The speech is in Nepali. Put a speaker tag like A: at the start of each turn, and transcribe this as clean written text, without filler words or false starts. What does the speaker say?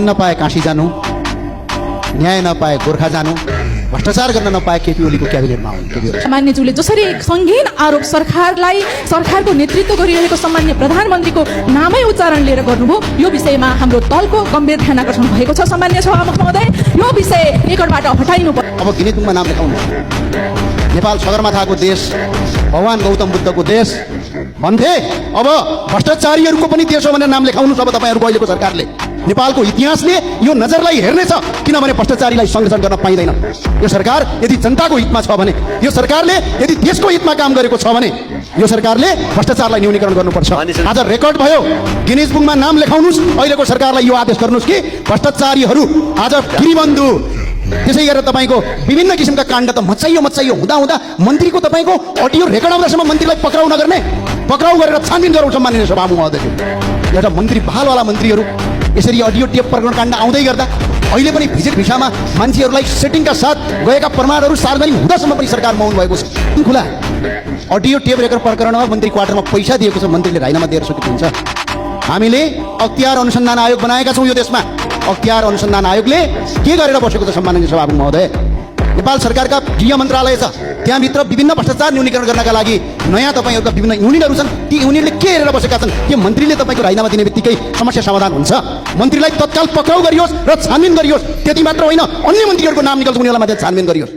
A: नपाए काशी जानु, न्याय नपाए गोर्खा जानु, भ्रष्टाचार गर्न नपाए केपी ओलीको क्याबिनेटमा आउनु। केपी ओली
B: सामान्यज्यूले जसरी सङ्गीन आरोप सरकारको नेतृत्व गरिरहेको सम्मान्य प्रधानमन्त्रीको नामै उच्चारण लिएर गर्नुभयो, यो विषयमा हाम्रो दलको गम्भीर ध्यान आकर्षण भएको छ। सामान्य सभामुख महोदय, यो विषय रेकर्डबाट हटाइनु पर्यो।
A: अब गिनीबुकमा नाम लेखाउनु। नेपाल सगरमाथाको देश, भगवान गौतम बुद्धको देश भन्थे, अब भ्रष्टाचारीहरूको पनि देश हो भनेर नाम लेखाउनुहोस्। अब तपाईँहरूको अहिलेको सरकारले, नेपालको इतिहासले यो नजरलाई हेर्नेछ, किनभने भ्रष्टाचारीलाई संरक्षण गर्न पाइँदैन। यो सरकार यदि जनताको हितमा छ भने, यो सरकारले यदि देशको हितमा काम गरेको छ भने, यो सरकारले भ्रष्टाचारलाई न्यूनीकरण गर्नुपर्छ। आज रेकर्ड भयो, गिनिज बुकमा नाम लेखाउनुहोस्। अहिलेको सरकारलाई यो आदेश गर्नुहोस् कि भ्रष्टाचारीहरू आज गिरीबन्धु, त्यसै गरेर तपाईँको विभिन्न किसिमका काण्ड त मचाइयो हुँदा मन्त्रीको तपाईँको अडियो रेकर्ड आउँदासम्म मन्त्रीलाई पक्राउ नगर्ने, पक्राउ गरेर छानबिन गरौँ। सम्माननीय सभामुख महोदय, एउटा मन्त्री बहालवाला मन्त्रीहरू यसरी अडियो टेप प्रकरण काण्ड आउँदै गर्दा अहिले पनि भिजिट भिसामा मान्छेहरूलाई सेटिङका साथ गएका प्रमाणहरू सार्वजनिक हुँदासम्म पनि सरकार मौन भएको छ। खुला अडियो टेप रेकर्ड प्रकरणमा मन्त्री क्वार्टरमा पैसा दिएको छ, मन्त्रीले राजीनामा दिएर सकेको हुन्छ। हामीले अख्तियार अनुसन्धान आयोग बनाएका छौँ। यो देशमा अख्तियार अनुसन्धान आयोगले के गरेर बसेको छ? सम्माननीय सभामुख महोदय, नेपाल सरकारका गृह मन्त्रालय छ, त्यहाँभित्र विभिन्न भ्रष्टाचार न्यूनीकरण गर्नका लागि नयाँ तपाईँहरूका विभिन्न युनिटहरू छन्। ती युनिटले के हेरेर बसेका छन्? के मन्त्रीले तपाईँको राजीनामा दिने बित्तिकै समस्या समाधान हुन्छ? मन्त्रीलाई तत्काल पक्राउ गरियोस् र छानबिन गरियोस्। त्यति मात्र होइन, अन्य मन्त्रीहरूको नाम निकल्छ, उनीहरूलाई मात्रै छानबिन गरियोस्।